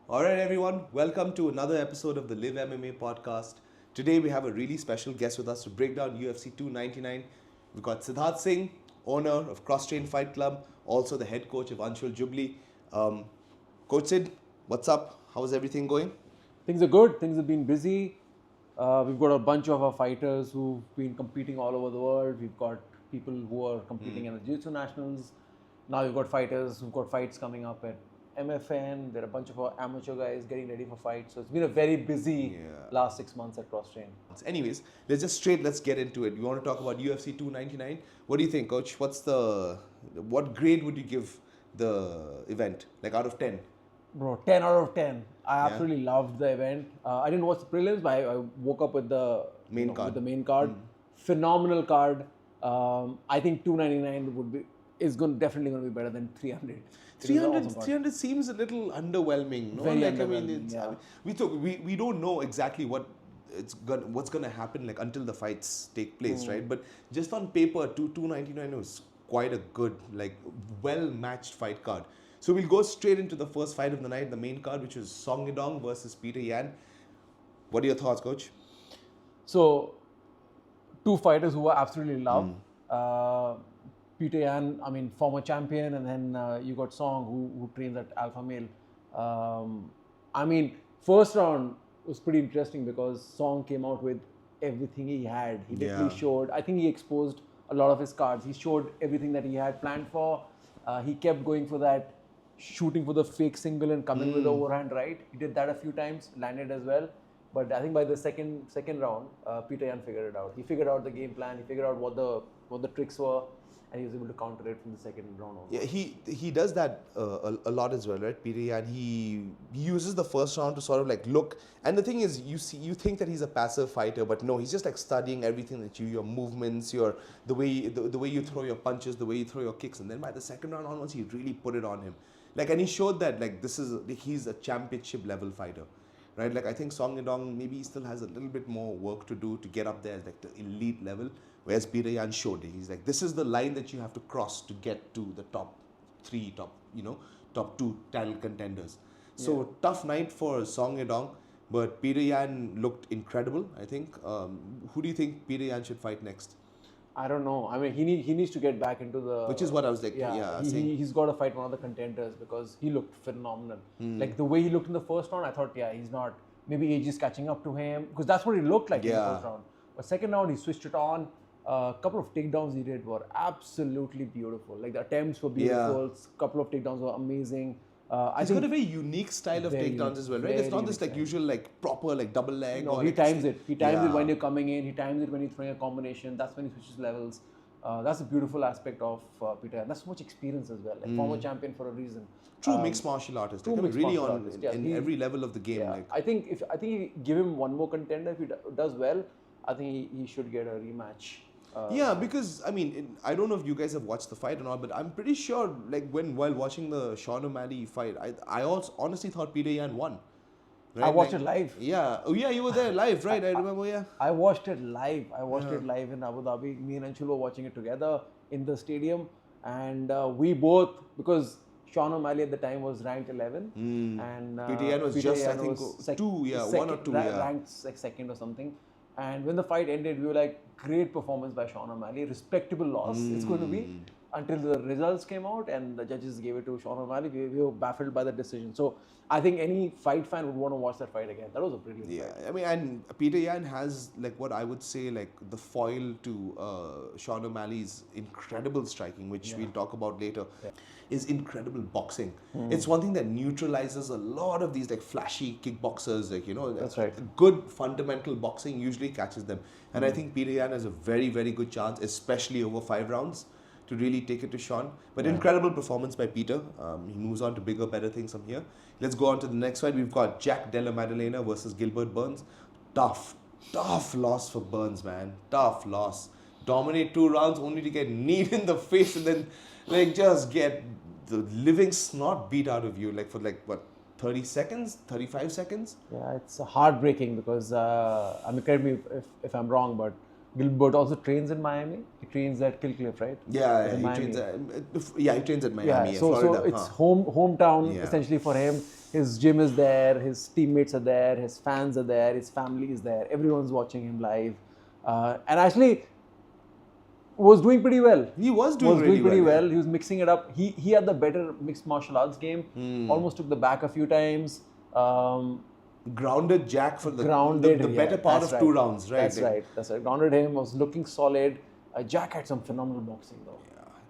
All right, everyone, welcome to another episode of the Live MMA podcast. Today, we have a really special guest with us to break down UFC 299. We've got Siddharth Singh, owner of Cross Train Fight Club, also the head coach of Anshul Jubilee. Coach Sid, what's up? How's everything going? Things are good. Things have been busy. We've got a bunch of our fighters who've been competing all over the world. We've got people who are competing in the Jiu-jitsu nationals. Now we've got fighters who've got fights coming up at MFN. There are a bunch of our amateur guys getting ready for fights. So it's been a very busy last 6 months at Cross Train. Anyways, let's get into it. You want to talk about UFC 299? What do you think, Coach? What grade would you give the event, like out of 10? Bro, 10 out of 10. I absolutely loved the event. I didn't watch the prelims, but I woke up with the main card. With the main card. Phenomenal card. I think 299 definitely going to be better than 300. 300 seems a little underwhelming. No? Very underwhelming. We don't know exactly what's gonna happen like until the fights take place, right? But just on paper, 299 was quite a good, like well matched fight card. So we'll go straight into the first fight of the night, the main card, which was Song Yadong versus Peter Yan. What are your thoughts, Coach? So, two fighters who I absolutely love. Peter Yan, I mean, former champion, and then you got Song, who trains at Alpha Male. I mean, first round was pretty interesting because Song came out with everything he had. He literally showed, I think he exposed a lot of his cards. He showed everything that he had planned for. He kept going for that, shooting for the fake single and coming with the overhand right. He did that a few times, landed as well. But I think by the second round, Peter Yan figured it out. He figured out the game plan. He figured out what the tricks were, and he was able to counter it from the second round on. Yeah, he does that a lot as well, right? Peter Yan, he uses the first round to sort of like look. And the thing is, you think that he's a passive fighter, but no, he's just like studying everything that your movements, the way you throw your punches, the way you throw your kicks, and then by the second round onwards, he really put it on him. Like, and he showed that like he's a championship level fighter, right? Like, I think Song Yadong maybe still has a little bit more work to do to get up there, like the elite level. Whereas Peter Yan showed it. He's like, this is the line that you have to cross to get to the top two title contenders. So tough night for Song Yadong, but Peter Yan looked incredible, I think. Who do you think Peter Yan should fight next? I don't know. I mean, he needs to get back into the... Which is what I was like, he's got to fight one of the contenders because he looked phenomenal. Like the way he looked in the first round, I thought, he's not... Maybe age is catching up to him because that's what he looked like in the first round. But second round, he switched it on. A couple of takedowns he did were absolutely beautiful. Like the attempts were beautiful. Couple of takedowns were amazing. He's got a very unique style of takedowns as well, right? It's not this like usual like proper like double leg. No, he times it. He times it when you're coming in. He times it when you're throwing a combination. That's when he switches levels. That's a beautiful aspect of Peter. And that's so much experience as well. Like former champion for a reason. True mixed martial artist. True mixed really martial artist. In every level of the game. Yeah. Like. I think if you give him one more contender, if he does well, I think he should get a rematch. Because I mean, I don't know if you guys have watched the fight or not, but I'm pretty sure, like while watching the Sean O'Malley fight, I also honestly thought Peter Yan won. Right? I watched it live. Yeah. Oh yeah, you were there live, right? I remember. Yeah. I watched it live. It live in Abu Dhabi. Me and Anshul were watching it together in the stadium, and we both, because Sean O'Malley at the time was ranked 11, and Peter Yan was just I think one or two, ranked like second or something. And when the fight ended, we were like, great performance by Sean O'Malley, respectable loss it's going to be, until the results came out and the judges gave it to Sean O'Malley. We were baffled by the decision. So I think any fight fan would want to watch that fight again. That was a brilliant fight. I mean, and Peter Yan has like what I would say like the foil to Sean O'Malley's incredible striking, which we'll talk about later, is incredible boxing. It's one thing that neutralizes a lot of these like flashy kickboxers, like, That's right. Good fundamental boxing usually catches them. And I think Peter Yan has a very, very good chance, especially over 5 rounds, to really take it to Sean. But incredible performance by Peter. He moves on to bigger, better things from here. Let's go on to the next fight. We've got Della Maddalena versus Gilbert Burns. Tough loss for Burns, man. Tough loss. Dominate 2 rounds only to get kneed in the face and then like just get the living snot beat out of you like for like what, 30 seconds, 35 seconds? Yeah, it's heartbreaking because, I mean, correct me if I'm wrong, but Gilbert also trains in Miami. He trains at Kill Cliff, right? Yeah, In he Miami. trains at Miami, Yeah, so Florida. it's hometown Yeah. essentially for him. His gym is there, his teammates are there, his fans are there, his family is there. Everyone's watching him live, and actually was doing pretty well. He was doing really pretty well. well. He was mixing it up. He had the better mixed martial arts game. Almost took the back a few times. Grounded Jack for the Grounded, better part of 2 rounds, right? That's right. Grounded him, was looking solid. Jack had some phenomenal boxing though.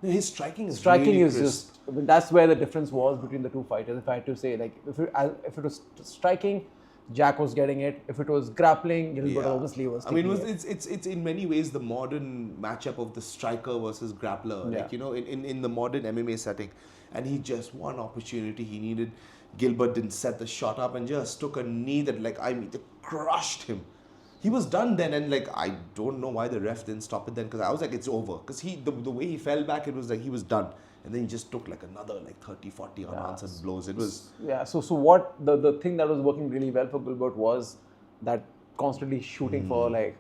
Yeah. His striking is Striking really is crisp. just, I mean, that's where the difference was between the two fighters. If I had to say, like, if it was striking, Jack was getting it. If it was grappling, Gilbert obviously was. I mean, it's in many ways the modern matchup of the striker versus grappler. Yeah. Like, you know, in the modern MMA setting, and he just one opportunity he needed. Gilbert didn't set the shot up and just took a knee that, like, it crushed him. He was done then, and like, I don't know why the ref didn't stop it then, because I was like, it's over. Because the way he fell back, it was like he was done. And then he just took like another like 30, 40 unanswered blows. It was... Yeah, so what, the thing that was working really well for Gilbert was that constantly shooting for like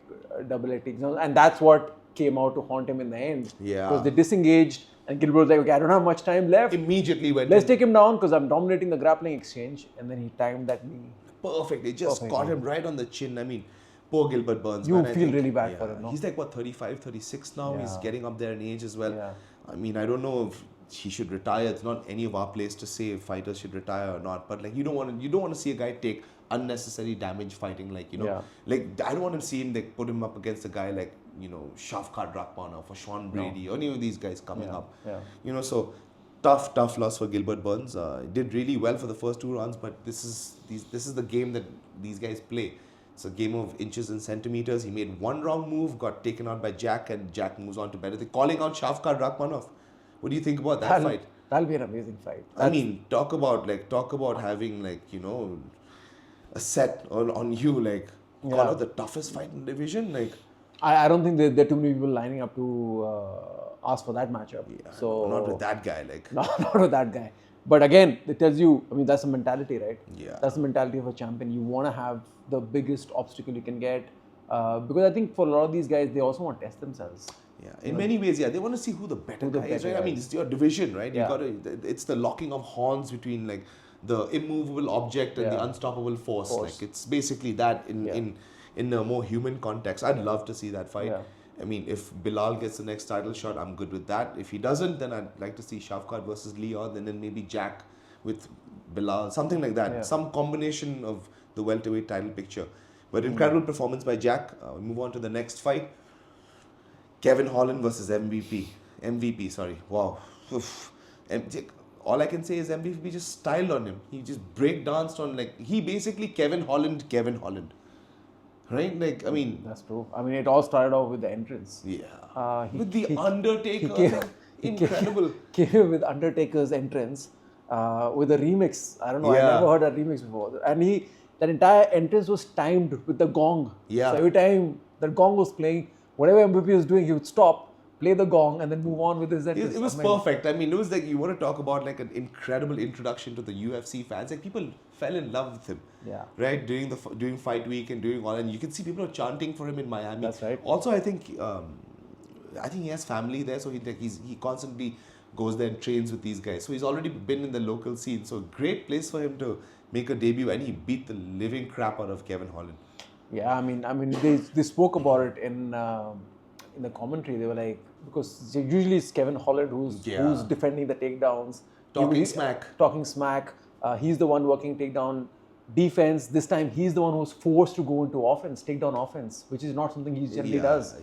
double leg takedowns. And that's what came out to haunt him in the end. Yeah. Because they disengaged and Gilbert was like, okay, I don't have much time left. Immediately went Let's take him down because I'm dominating the grappling exchange. And then he timed that knee. Perfect. It just caught him right on the chin. I mean, poor Gilbert Burns. You man, feel really bad for him, no? He's like, what, 35, 36 now? He's getting up there in age as well. Yeah. I mean, I don't know if he should retire. It's not any of our place to say if fighters should retire or not. But like, you don't want to see a guy take unnecessary damage fighting. Like, you know, like I don't want to see him like put him up against a guy like, you know, Shavkat Rakhmonov or Sean Brady or any of these guys coming up. Yeah. You know, so tough loss for Gilbert Burns. Did really well for the first 2 rounds, but this is the game that these guys play. It's a game of inches and centimeters. He made one wrong move, got taken out by Jack, and Jack moves on to better. They're calling out Shavkat Rakhmonov. What do you think about that fight? That'll be an amazing fight. I mean, talk about having like, you know, a set on you, like call out the toughest fight in the division. Like, I don't think there are too many people lining up to ask for that matchup. Yeah, so not with that guy. Like, not with that guy. But again, it tells you, I mean, that's the mentality, right? Yeah. That's the mentality of a champion. You want to have the biggest obstacle you can get. Because I think for a lot of these guys, they also want to test themselves. Yeah, in many ways, they want to see who the better guy is, right? I mean, it's your division, right? Yeah. It's the locking of horns between like the immovable object and the unstoppable force. Like, it's basically that in a more human context. I'd love to see that fight. Yeah. I mean, if Bilal gets the next title shot, I'm good with that. If he doesn't, then I'd like to see Shavkat versus Leon, and then maybe Jack with Bilal, something like that. Yeah. Some combination of the welterweight title picture. But incredible performance by Jack. We move on to the next fight. Kevin Holland versus MVP, sorry. Wow. Oof. All I can say is MVP just styled on him. He just breakdanced on, like, he basically Kevin Holland. Right? Like, I mean... That's true. I mean, it all started off with the entrance. Yeah. With the Undertaker. Incredible. Came with Undertaker's entrance with a remix. I don't know. Yeah. I never heard a remix before. And that entire entrance was timed with the gong. Yeah. So every time that gong was playing, whatever MVP was doing, he would stop, play the gong, and then move on with his entrance. It was perfect. I mean, it was like, you want to talk about like an incredible introduction to the UFC fans. Like, people fell in love with him. Yeah. Right? During fight week and doing all, and you can see people are chanting for him in Miami. That's right. Also, I think he has family there, so he constantly goes there and trains with these guys. So he's already been in the local scene. So great place for him to make a debut, and he beat the living crap out of Kevin Holland. Yeah, I mean, they spoke about it in the commentary. They were like, because usually it's Kevin Holland who's defending the takedowns, Talking smack. He's the one working takedown defense. This time he's the one who's forced to go into offense, takedown offense, which is not something he generally does.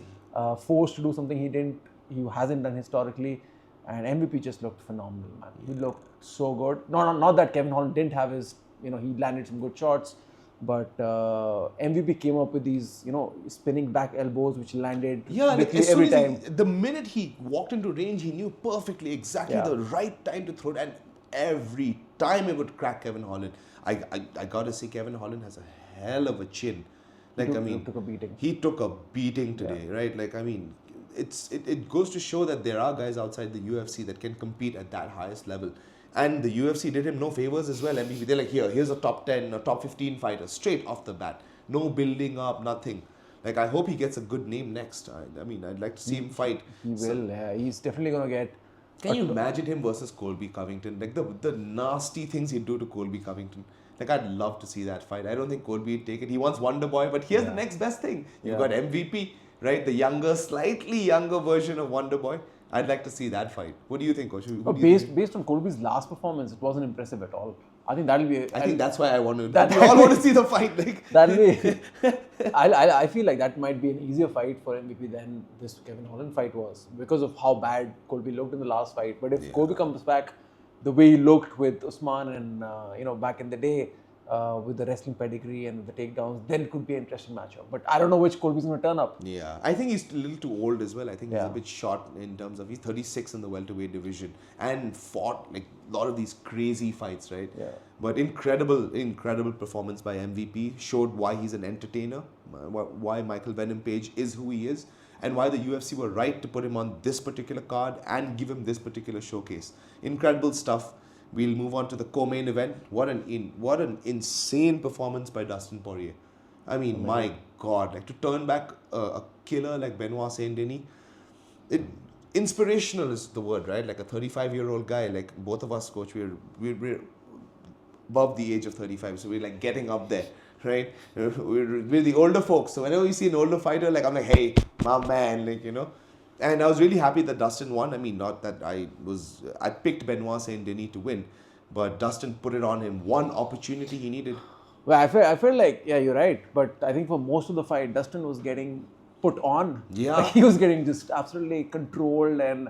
Forced to do something he hasn't done historically. And MVP just looked phenomenal, man. He looked so good. Not that Kevin Holland didn't have his, he landed some good shots. But MVP came up with these, spinning back elbows which landed every time. The minute he walked into range, he knew perfectly exactly the right time to throw it, and every time it would crack Kevin Holland. I gotta say, Kevin Holland has a hell of a chin. Like, he took a beating. He took a beating today, right? Like, I mean, it goes to show that there are guys outside the UFC that can compete at that highest level. And the UFC did him no favors as well. They're like, here's a top 10 or top 15 fighter straight off the bat. No building up, nothing. Like, I hope he gets a good name next. I mean, I'd like to see him fight. He will. Yeah, he's definitely gonna get. Can you imagine him versus Colby Covington? Like the nasty things he'd do to Colby Covington. Like, I'd love to see that fight. I don't think Colby would take it. He wants Wonder Boy, but here's the next best thing. You've got MVP, right? The younger, slightly younger version of Wonder Boy. I'd like to see that fight. What do you think, Coach? Based on Colby's last performance, it wasn't impressive at all. I think that'll be. I think that's why I want to. We all want to see the fight. Like that'll be. I feel like that might be an easier fight for MVP than this Kevin Holland fight was because of how bad Colby looked in the last fight. But if Colby comes back the way he looked with Usman and back in the day with the wrestling pedigree and the takedowns, then it could be an interesting matchup. But I don't know which Colby's going to turn up. Yeah, I think he's a little too old as well. I think he's a bit short in terms of he's 36 in the welterweight division and fought like a lot of these crazy fights, right? Yeah. But incredible performance by MVP. Showed why he's an entertainer, why Michael Venom Page is who he is, and why the UFC were right to put him on this particular card and give him this particular showcase. Incredible stuff. We'll move on to the co-main event. What an insane performance by Dustin Poirier. I mean, my God, like to turn back a killer like Benoit Saint-Denis. Inspirational is the word, right? Like a 35-year-old guy, like both of us, Coach, we're above the age of 35, so we're like getting up there, right? We're the older folks. So whenever we see an older fighter, like I'm like, hey, my man, like And I was really happy that Dustin won. I mean, not that I picked Benoit Saint-Denis to win, but Dustin put it on him. One opportunity he needed. Well, I felt like, yeah, you're right. But I think for most of the fight, Dustin was getting put on. Yeah. Like, he was getting just absolutely controlled and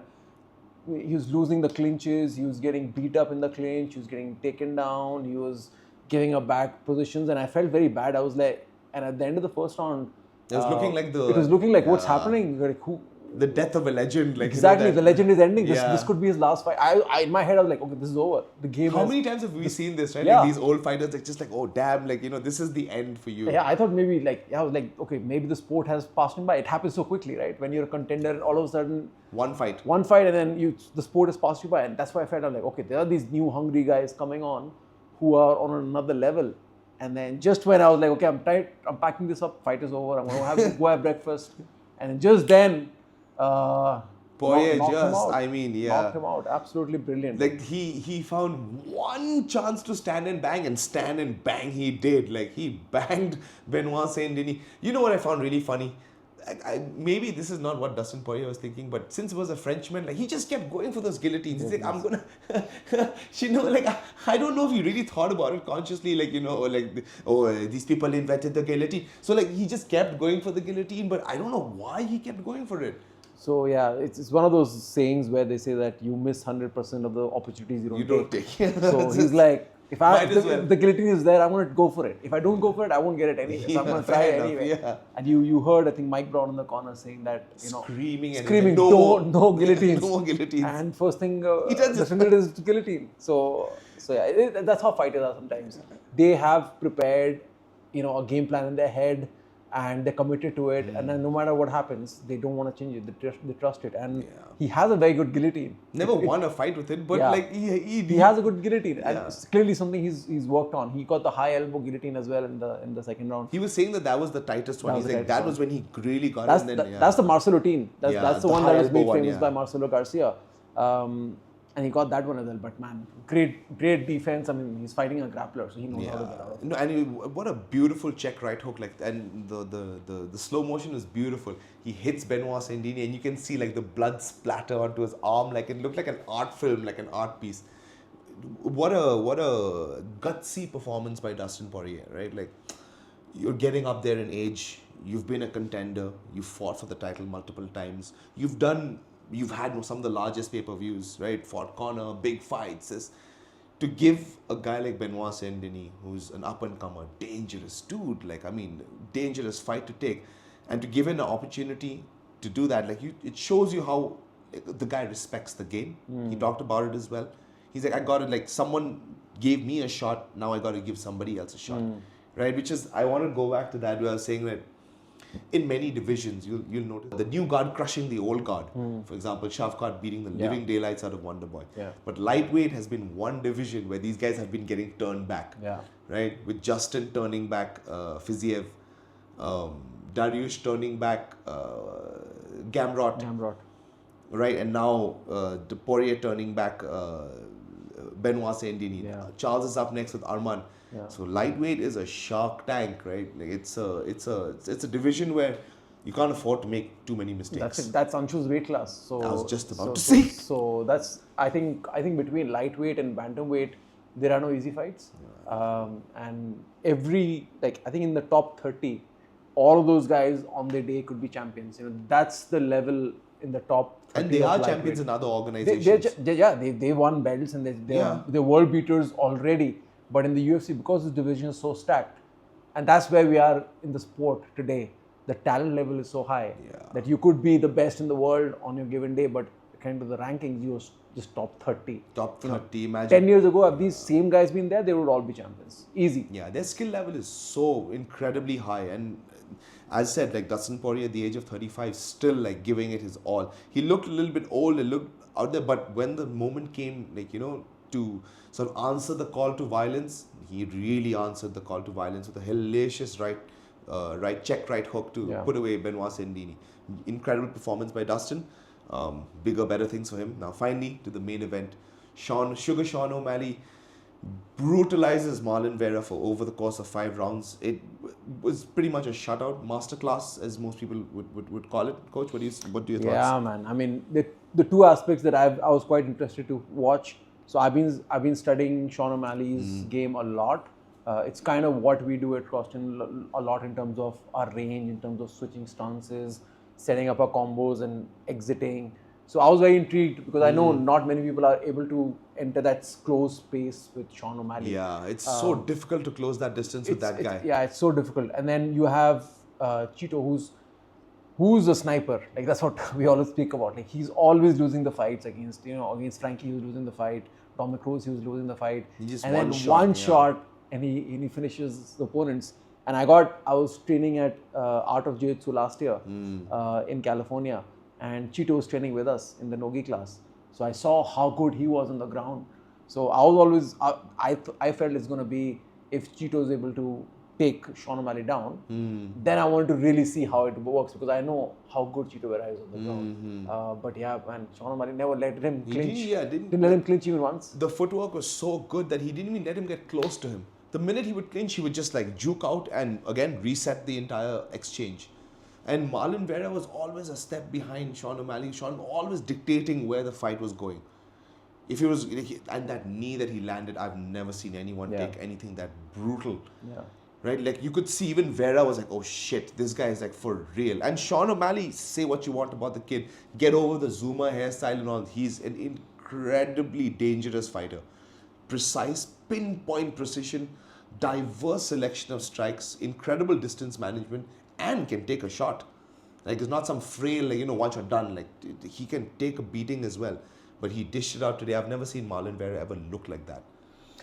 he was losing the clinches. He was getting beat up in the clinch. He was getting taken down. He was giving up back positions. And I felt very bad. I was like, and at the end of the first round, it was looking like what's happening? Like, who? The death of a legend. Like, exactly, the legend is ending. This could be his last fight. I in my head I was like, okay, this is over. The game. How many times have we seen this, right? Yeah. Like these old fighters, like just like, oh damn, like this is the end for you. Yeah, I thought maybe I was like, okay, maybe the sport has passed him by. It happens so quickly, right? When you're a contender, and all of a sudden one fight, and then the sport has passed you by, and that's why I felt like, okay, there are these new hungry guys coming on, who are on another level. And then just when I was like, okay, I'm tired, I'm packing this up. Fight is over. I'm gonna go have breakfast, and then just then. Poirier knocked him out. Absolutely brilliant. Like he found one chance to stand and bang he did. Like he banged Benoit Saint-Denis. You know what I found really funny? Maybe this is not what Dustin Poirier was thinking, but since it was a Frenchman, like he just kept going for those guillotines. He's like, I'm gonna, I don't know if he really thought about it consciously, these people invented the guillotine. So like he just kept going for the guillotine, but I don't know why he kept going for it. So yeah, it's one of those sayings where they say that you miss 100% of the opportunities you don't take. So he's like, if the guillotine is there, I'm going to go for it. If I don't go for it, I won't get it anyway. So I'm going to try it anyway. Yeah. And you heard, I think, Mike Brown in the corner saying that, screaming, no guillotines. No guillotines. And first thing, the finger is guillotine. So yeah, that's how fighters are sometimes. They have prepared, a game plan in their head, and they're committed to it, and then no matter what happens, they don't want to change it. They trust it, and he has a very good guillotine. Never won a fight with it, but he has a good guillotine, and it's clearly something he's worked on. He got the high elbow guillotine as well in the second round. He was saying that was the tightest one. He's like, that was when he really got it. That's the Marcelo team. That's the one that was made famous by Marcelo Garcia. And he got that one as well. But man, great defense. I mean, he's fighting a grappler, so he knows how to get out of it. No, and what a beautiful check right hook! Like, and the slow motion is beautiful. He hits Benoit Saint-Denis, and you can see like the blood splatter onto his arm. Like it looked like an art film, like an art piece. What a gutsy performance by Dustin Poirier, right? Like, you're getting up there in age. You've been a contender. You've fought for the title multiple times. You've had some of the largest pay-per-views, right? Fought Conor, big fights. To give a guy like Benoit Saint-Denis, who's an up-and-comer, dangerous dude, dangerous fight to take, and to give him an opportunity to do that, it shows you how the guy respects the game. He talked about it as well. He's like, I got it, someone gave me a shot, now I got to give somebody else a shot, right? Which is, I want to go back to that where I was saying that in many divisions, you'll notice the new guard crushing the old guard. For example, Shavkat beating the living daylights out of Wonderboy. Yeah. But lightweight has been one division where these guys have been getting turned back. Yeah. Right? With Justin turning back Fiziev, Dariush turning back Gamrot. Right, and now the Poirier turning back Benoit Saint-Denis. Yeah. Charles is up next with Arman. Yeah. So lightweight is a shark tank, right? Like it's a division where you can't afford to make too many mistakes. That's it. That's Anshu's weight class. So I was just about to say. So that's I think between lightweight and bantamweight there are no easy fights. And every I think in the top 30, all of those guys on their day could be champions. You know, that's the level in the top 30 and they are lightweight. champions in other organizations. They won belts and they're world beaters already. But in the UFC, because this division is so stacked, and that's where we are in the sport today, the talent level is so high that you could be the best in the world on your given day, but kind of the rankings, you're just top 30. Top 30, imagine. 10 years ago, if these same guys been there, they would all be champions. Easy. Yeah, their skill level is so incredibly high. And as I said, like Dustin Poirier at the age of 35, still like giving it his all. He looked a little bit old, he looked out there, but when the moment came, to sort of answer the call to violence, he really answered the call to violence with a hellacious right hook to put away Benoit Saint-Denis. Incredible performance by Dustin. Bigger, better things for him. Now finally to the main event. Sean O'Malley brutalizes Marlon Vera for over the course of 5 rounds. It was pretty much a shutout, masterclass, as most people would call it. Coach, what do your thoughts? Yeah, man. I mean, the two aspects that I was quite interested to watch. So I've been studying Sean O'Malley's game a lot. It's kind of what we do at Croston a lot in terms of our range, in terms of switching stances, setting up our combos and exiting. So I was very intrigued because I know not many people are able to enter that close space with Sean O'Malley. Yeah, it's so difficult to close that distance with that guy. It's so difficult. And then you have Chito, who's a sniper. Like that's what we always speak about. Like he's always losing the fights against Frankie. He was losing the fight. Dominic Cruz, he was losing the fight. One shot, and he finishes the opponents. And I was training at Art of Jiu-Jitsu last year in California, and Chito was training with us in the Nogi class. So I saw how good he was on the ground. So I was always I felt it's going to be, if Chito is able to take Sean O'Malley down, then I wanted to really see how it works, because I know how good Chito Vera is on the ground. But yeah, man, Sean O'Malley never let him clinch. Didn't let him clinch even once. The footwork was so good that he didn't even let him get close to him. The minute he would clinch, he would just like juke out and again reset the entire exchange. And Marlon Vera was always a step behind Sean O'Malley. Sean always dictating where the fight was going. If it was, and that knee that he landed, I've never seen anyone take anything that brutal. Yeah. Right? Like you could see even Vera was like, oh shit, this guy is like for real. And Sean O'Malley, say what you want about the kid, get over the Zuma hairstyle and all. He's an incredibly dangerous fighter. Precise, pinpoint precision, diverse selection of strikes, incredible distance management, and can take a shot. Like it's not some frail, once you're done. Like he can take a beating as well. But he dished it out today. I've never seen Marlon Vera ever look like that.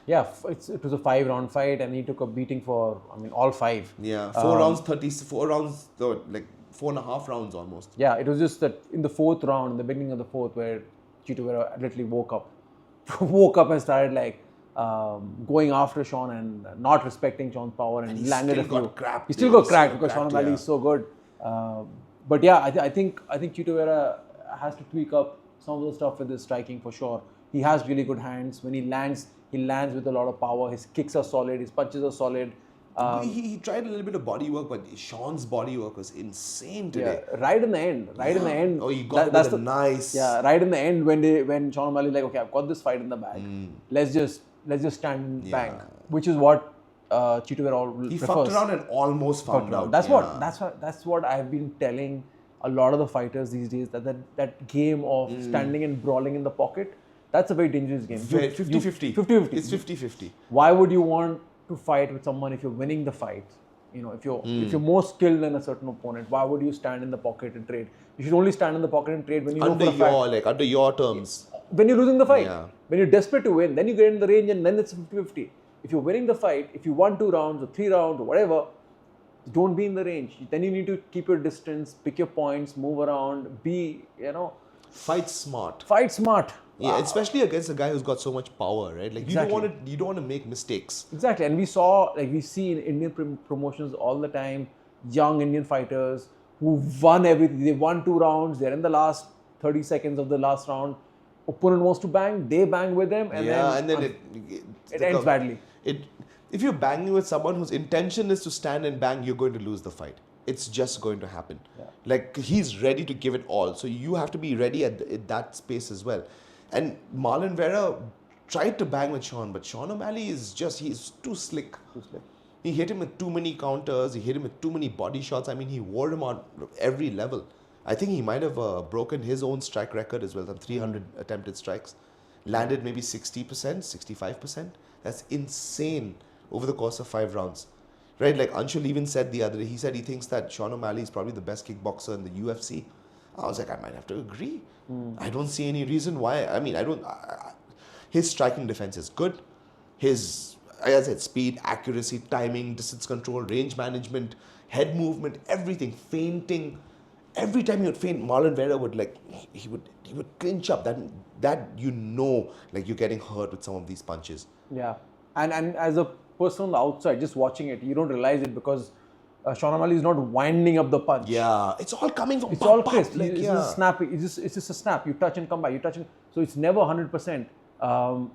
Yeah, it was a 5-round fight, and he took a beating for, all 5. Yeah, 4 rounds, 4 rounds, like 4.5 rounds almost. Yeah, it was just that in the 4th round, in the beginning of the 4th, where Chito Vera literally woke up and started going after Sean and not respecting Sean's power, and landed a few. He still got cracked because Sean O'Malley is so good. But yeah, I think Chito Vera has to tweak up some of the stuff with his striking for sure. He has really good hands. When he lands with a lot of power. His kicks are solid. His punches are solid. He tried a little bit of body work, but Sean's body work was insane today. Yeah, right in the end. Oh, he got it with a nice. Yeah, right in the end when Sean O'Malley okay, I've got this fight in the bag. Let's just stand and bang, which is what Chito Vera prefers. He fucked around and almost found out. That's what I've been telling a lot of the fighters these days, that game of standing and brawling in the pocket. That's a very dangerous game. 50-50. 50-50. It's 50-50. Why would you want to fight with someone if you're winning the fight? If you're more skilled than a certain opponent, why would you stand in the pocket and trade? You should only stand in the pocket and trade when you under your terms. When you're losing the fight. Yeah. When you're desperate to win, then you get in the range and then it's 50-50. If you're winning the fight, if you won 2 rounds or 3 rounds or whatever, don't be in the range. Then you need to keep your distance, pick your points, move around, Fight smart. Wow. Yeah, especially against a guy who's got so much power, right? Like exactly. you don't want to make mistakes. Exactly, and we see in Indian promotions all the time, young Indian fighters who won everything. They won 2 rounds. They're in the last 30 seconds of the last round. Opponent wants to bang, they bang with them, and then it ends badly. If you're banging with someone whose intention is to stand and bang, you're going to lose the fight. It's just going to happen. Yeah. Like, he's ready to give it all. So you have to be ready at that space as well. And Marlon Vera tried to bang with Sean, but Sean O'Malley he's too slick. He hit him with too many counters. He hit him with too many body shots. I mean, he wore him on every level. I think he might have broken his own strike record as well, some 300 attempted strikes. Landed maybe 60%, 65%. That's insane over the course of 5 rounds. Right, like Anshul even said the other day, he said he thinks that Sean O'Malley is probably the best kickboxer in the UFC. I was like, I might have to agree. I don't see any reason why. I mean, his striking defense is good. His, like I said, speed, accuracy, timing, distance control, range management, head movement, everything, feinting. Every time he would feint, Marlon Vera would he would clinch up. That like you're getting hurt with some of these punches. Yeah, and as a person on the outside, just watching it, you don't realize it because Sean O'Malley is not winding up the punch. Yeah, it's all coming from. It's all crisp. It's just snappy. It's just a snap. You touch and come back. You touch and so it's never 100%.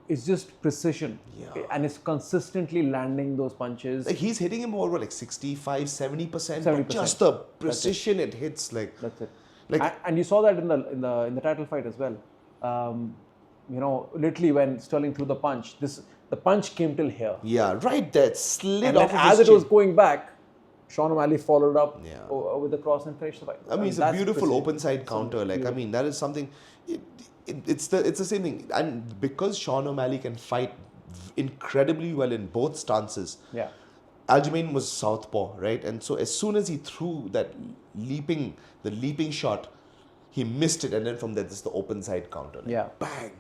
It's just precision. Yeah. And it's consistently landing those punches. Like he's hitting him over like 65, 70%. But just the precision it hits like. That's it. Like and you saw that in the title fight as well. Literally when Sterling threw the punch, the punch came till here. Yeah, right there. It slid and off as his it was going back, Sean O'Malley followed up Yeah. with the cross and finished the fight. I mean, it's a beautiful open side counter. Like, I mean, that is something. It's the same thing. And because Sean O'Malley can fight incredibly well in both stances. Yeah. Aljamain was southpaw, right? And so as soon as he threw that leaping shot, he missed it, and then from there, this is the open side counter. Like, Yeah. bang.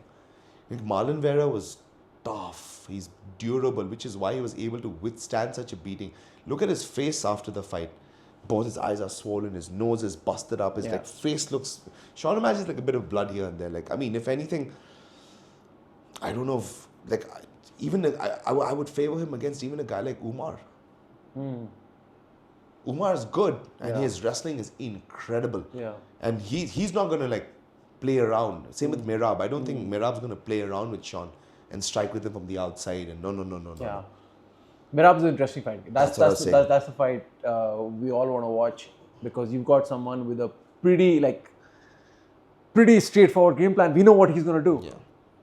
Like Marlon Vera was tough. He's durable, which is why he was able to withstand such a beating. Look at his face after the fight. Both his eyes are swollen, his nose is busted up, his like face looks. Sean O'Malley has like a bit of blood here and there. Like, I mean, if anything, I don't know if like I would favor him against even a guy like Umar. Umar is good, and his wrestling is incredible. Yeah. And he's not gonna like play around. Same with Merab. I don't think Merab's gonna play around with Sean and strike with him from the outside. And no. Yeah. Merab's an interesting fight. That's the fight we all want to watch because you've got someone with a pretty straightforward game plan. We know what he's going to do. Yeah.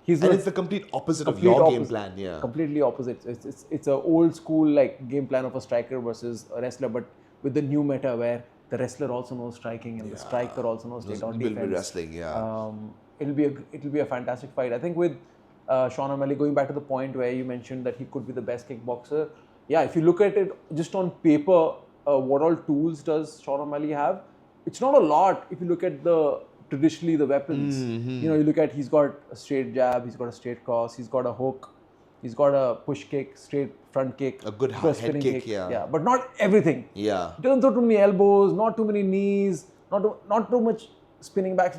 And it's the complete opposite of your game plan. Yeah. Completely opposite. It's a old school like game plan of a striker versus a wrestler, but with the new meta where the wrestler also knows striking and the striker also knows take-down defense. Will be wrestling. Yeah. It'll be a fantastic fight. I think with Sean O'Malley, going back to the point where you mentioned that he could be the best kickboxer. Yeah, if you look at it just on paper, what all tools does Sean O'Malley have? It's not a lot if you look at traditionally the weapons. You look at he's got a straight jab, he's got a straight cross, he's got a hook, he's got a push kick, straight front kick, a good head kick, yeah, but not everything. Yeah, he doesn't throw too many elbows, not too many knees, not too much spinning back.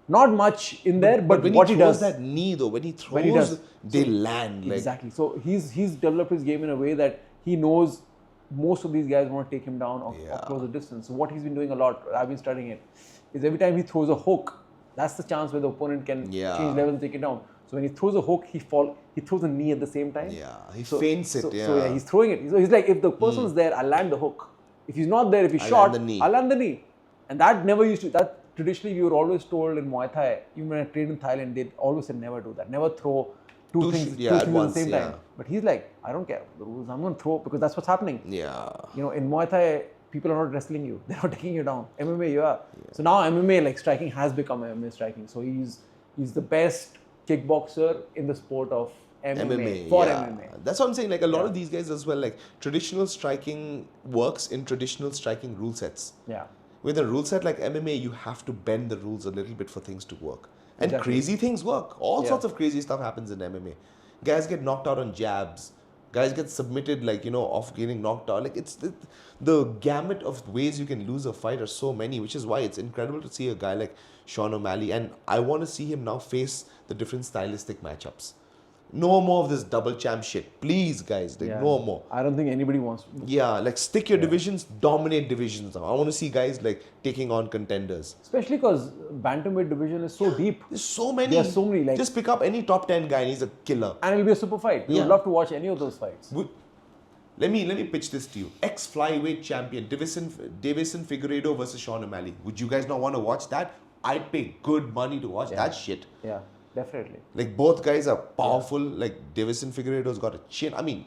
Not much in there, but when what he does that knee though, when he throws, they land. Like. Exactly. So he's developed his game in a way that he knows most of these guys want to take him down or close the distance. So what he's been doing a lot, I've been studying it, is every time he throws a hook, that's the chance where the opponent can change level and take it down. So when he throws a hook, he throws a knee at the same time. Yeah, he feints it. So he's throwing it. So he's like, if the person's there, I'll land the hook. If he's not there, if he's shot, I'll land the knee. And that never used to. Traditionally, we were always told in Muay Thai, even when I trained in Thailand, they always said never do that. Never throw two things at the same time. But he's like, I don't care the rules. I'm going to throw because that's what's happening. Yeah. In Muay Thai, people are not wrestling you. They're not taking you down. MMA, you are. Yeah. So now MMA, like striking, has become MMA striking. So he's the best kickboxer in the sport of MMA for MMA. That's what I'm saying. Like a lot of these guys as well. Like traditional striking works in traditional striking rule sets. Yeah. With a rule set like MMA, you have to bend the rules a little bit for things to work. And crazy things work. All sorts of crazy stuff happens in MMA. Guys get knocked out on jabs. Guys get submitted off getting knocked out. Like it's the gamut of ways you can lose a fight are so many, which is why it's incredible to see a guy like Sean O'Malley. And I want to see him now face the different stylistic matchups. No more of this double champ shit. Please, guys, like, no more. I don't think anybody wants to. Yeah, like stick your divisions, dominate divisions now. I want to see guys like taking on contenders. Especially because bantamweight division is so deep. There's so many. There's so many. Like, just pick up any top 10 guy and he's a killer. And it'll be a super fight. We would love to watch any of those fights. Let me pitch this to you. Ex-flyweight champion Davison Figueiredo versus Sean O'Malley. Would you guys not want to watch that? I'd pay good money to watch that shit. Yeah, definitely. Like both guys are powerful. Like Davison Figueiredo's got a chin. I mean,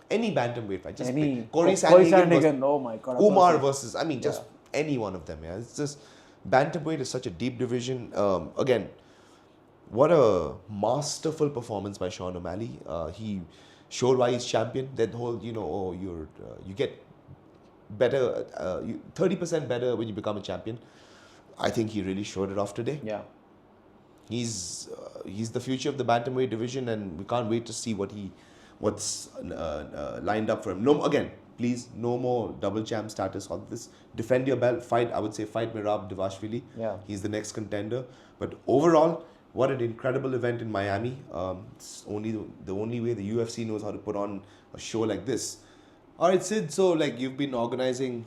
any bantamweight fight. Just pick Corey Sandhagen. Oh my god. Umar versus. I mean, just any one of them. Yeah, it's just bantamweight is such a deep division. Again, what a masterful performance by Sean O'Malley. He showed why he's champion. That whole, you get better, 30% better when you become a champion. I think he really showed it off today. Yeah. He's the future of the bantamweight division, and we can't wait to see what's lined up for him. Please, no more double champ status on this. Defend your belt. Fight Merab Dvalishvili. Yeah. He's the next contender. But overall, what an incredible event in Miami. It's the only way the UFC knows how to put on a show like this. All right, Sid. So, you've been organizing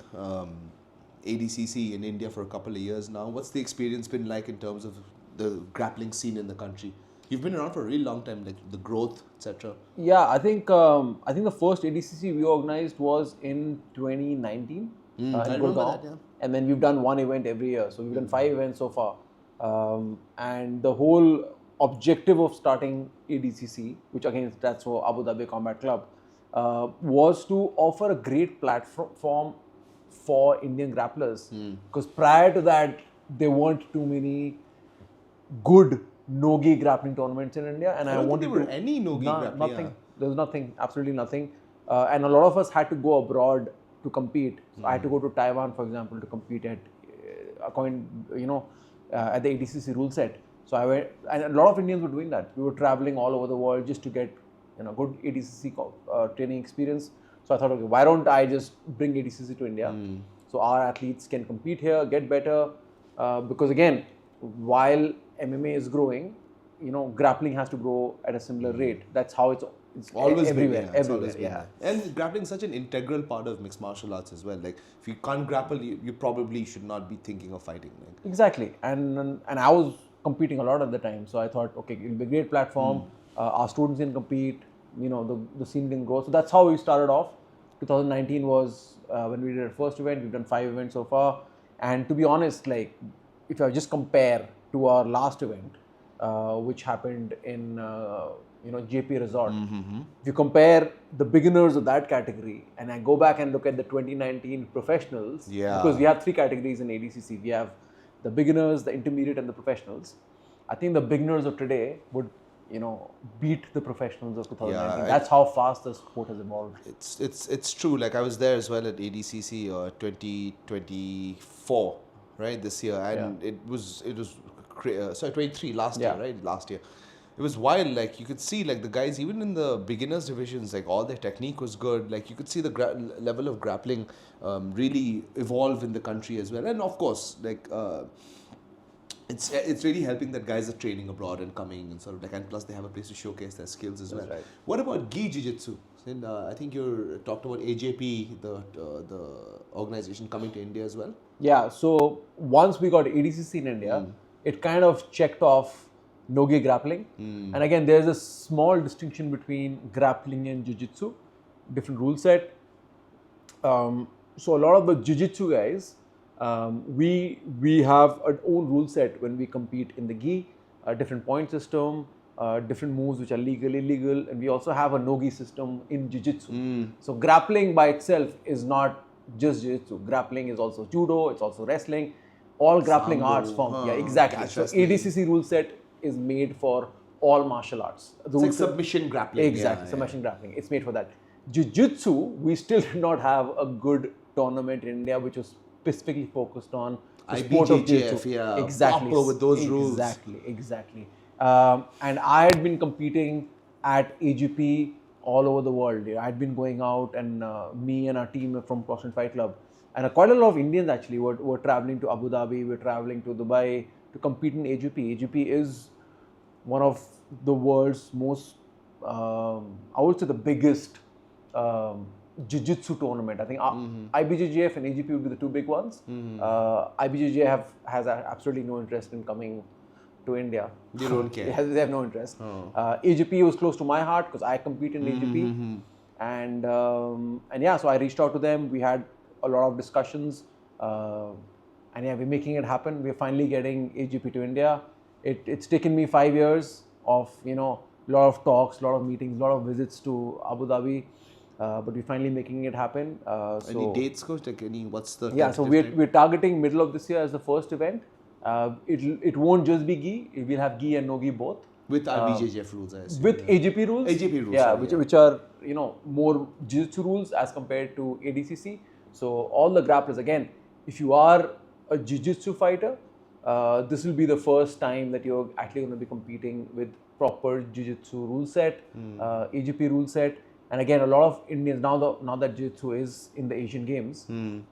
ADCC in India for a couple of years now. What's the experience been like in terms of the grappling scene in the country? You've been around for a really long time, like the growth, etc. Yeah, I think the first ADCC we organized was in 2019 in Gurgaon. Yeah. And then we've done one event every year. So we've done 5 events so far. And the whole objective of starting ADCC, which again that's for Abu Dhabi Combat Club, was to offer a great platform for Indian grapplers. Because prior to that, there weren't too many good no-gi grappling tournaments in India, and I wanted to. Any no-gi grappling? Nothing. Yeah. There was nothing. Absolutely nothing. And a lot of us had to go abroad to compete. So I had to go to Taiwan, for example, to compete at at the ADCC rule set. So I went, and a lot of Indians were doing that. We were traveling all over the world just to get good ADCC training experience. So I thought, okay, why don't I just bring ADCC to India? So our athletes can compete here, get better. Because again, while MMA is growing, grappling has to grow at a similar rate. That's how it's always everywhere. Been, everywhere, yeah. And grappling is such an integral part of mixed martial arts as well. Like, if you can't grapple, you probably should not be thinking of fighting. Exactly. And I was competing a lot at the time. So I thought, okay, it'll be a great platform. Our students can compete. The scene can grow. So that's how we started off. 2019 was when we did our first event. We've done 5 events so far. And to be honest, if I just compare to our last event, which happened in JP Resort. If you compare the beginners of that category, and I go back and look at the 2019 professionals, because we have 3 categories in ADCC. We have the beginners, the intermediate, and the professionals. I think the beginners of today would beat the professionals of 2019. That's how fast the sport has evolved. It's true. Like, I was there as well at ADCC 2024, right, this year, and it was 23 last year, right? Last year. It was wild. Like, you could see, the guys, even in the beginners divisions, all their technique was good. Like, you could see the level of grappling really evolve in the country as well. And of course, it's really helping that guys are training abroad and coming and and plus they have a place to showcase their skills as well. Right. What about gi jiu-jitsu? I think you talked about AJP, the organization coming to India as well. Yeah. So once we got ADCC in India, it kind of checked off no-gi grappling. And again, there's a small distinction between grappling and jiu-jitsu, different rule set. So a lot of the jiu-jitsu guys, we have our own rule set when we compete in the gi, a different point system, different moves which are legal, illegal, and we also have a no-gi system in jiu-jitsu. So grappling by itself is not just jiu-jitsu. Grappling is also judo, it's also wrestling, all grappling arts form. Yeah, exactly. So ADCC rule set is made for all martial arts. It's like submission grappling. Exactly, submission grappling. It's made for that. Jiu-jitsu, we still did not have a good tournament in India which was specifically focused on the sport of jiu-jitsu. Exactly. Proper with those rules. Exactly. And I had been competing at AGP all over the world. I had been going out, and me and our team from Boston Fight Club, and quite a lot of Indians actually were traveling to Abu Dhabi, were traveling to Dubai to compete in AGP. AGP is one of the world's most I would say the biggest jiu-jitsu tournament. I think IBJJF and AGP would be the two big ones. IBJJF has absolutely no interest in coming to India. They don't care. They have no interest. AGP was close to my heart because I compete in AGP. And yeah, so I reached out to them. We had a lot of discussions. And yeah, we're making it happen. We're finally getting AGP to India. It's taken me 5 years of, a lot of talks, a lot of meetings, a lot of visits to Abu Dhabi. But we're finally making it happen. Any dates, coach? Like what's the... Yeah, so we're targeting middle of this year as the first event. It won't just be gi. We'll have gi and no gi both. With IBJJF rules, I assume. With AGP rules. AGP rules. Yeah, which are, more jiu-jitsu rules as compared to ADCC. So all the grapplers, again, if you are a jiu-jitsu fighter, this will be the first time that you're actually going to be competing with proper jiu-jitsu rule set, AGP rule set. And again, a lot of Indians, now that jiu-jitsu is in the Asian Games,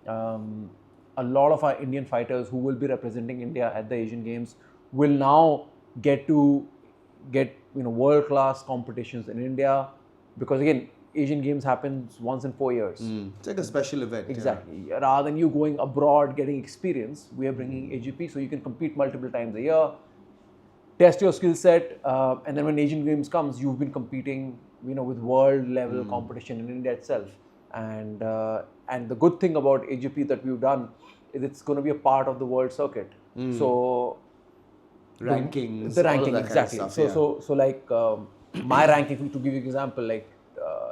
a lot of our Indian fighters who will be representing India at the Asian Games will now get world-class competitions in India, because again, Asian Games happens once in 4 years. It's like a special event. Exactly. Yeah. Rather than you going abroad, getting experience, we are bringing AGP so you can compete multiple times a year, test your skill set, and then when Asian Games comes, you've been competing, with world level competition in India itself. And the good thing about AGP that we've done is it's going to be a part of the world circuit. So rankings, the ranking, all that exactly. kind of stuff, So like my ranking, to give you an example, like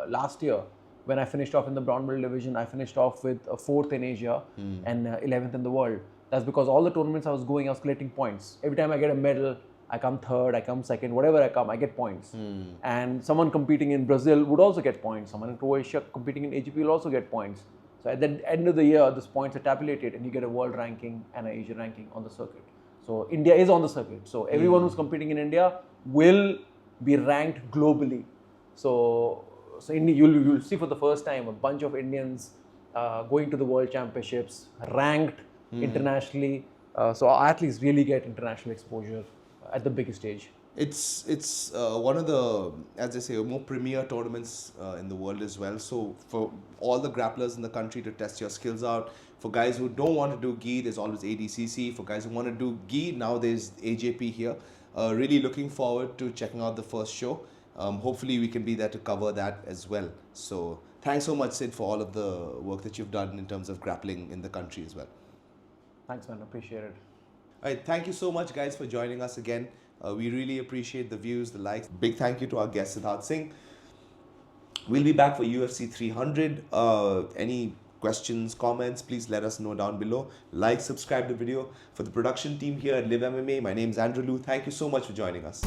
last year when I finished off in the brown belt division, I finished off with a 4th in Asia and 11th in the world. That's because all the tournaments I was going, I was collecting points. Every time I get a medal, I come 3rd, I come 2nd, whatever I come, I get points. And someone competing in Brazil would also get points. Someone in Croatia competing in AGP will also get points. So at the end of the year, these points are tabulated and you get a world ranking and an Asia ranking on the circuit. So India is on the circuit. So everyone who's competing in India will be ranked globally. So you'll see for the first time a bunch of Indians going to the world championships, ranked internationally. So our athletes really get international exposure at the biggest stage. It's one of the, as I say, more premier tournaments in the world as well. So for all the grapplers in the country to test your skills out. For guys who don't want to do gi, there's always ADCC. For guys who want to do gi, now there's AJP here. Really looking forward to checking out the first show. Hopefully we can be there to cover that as well. So thanks so much, Sid, for all of the work that you've done in terms of grappling in the country as well. Thanks, man. Appreciate it. All right, thank you so much, guys, for joining us again. We really appreciate the views, the likes. Big thank you to our guest, Siddharth Singh. We'll be back for UFC 300. Any questions, comments, please let us know down below. Like, subscribe the video. For the production team here at Live MMA, my name is Andrew Liu. Thank you so much for joining us.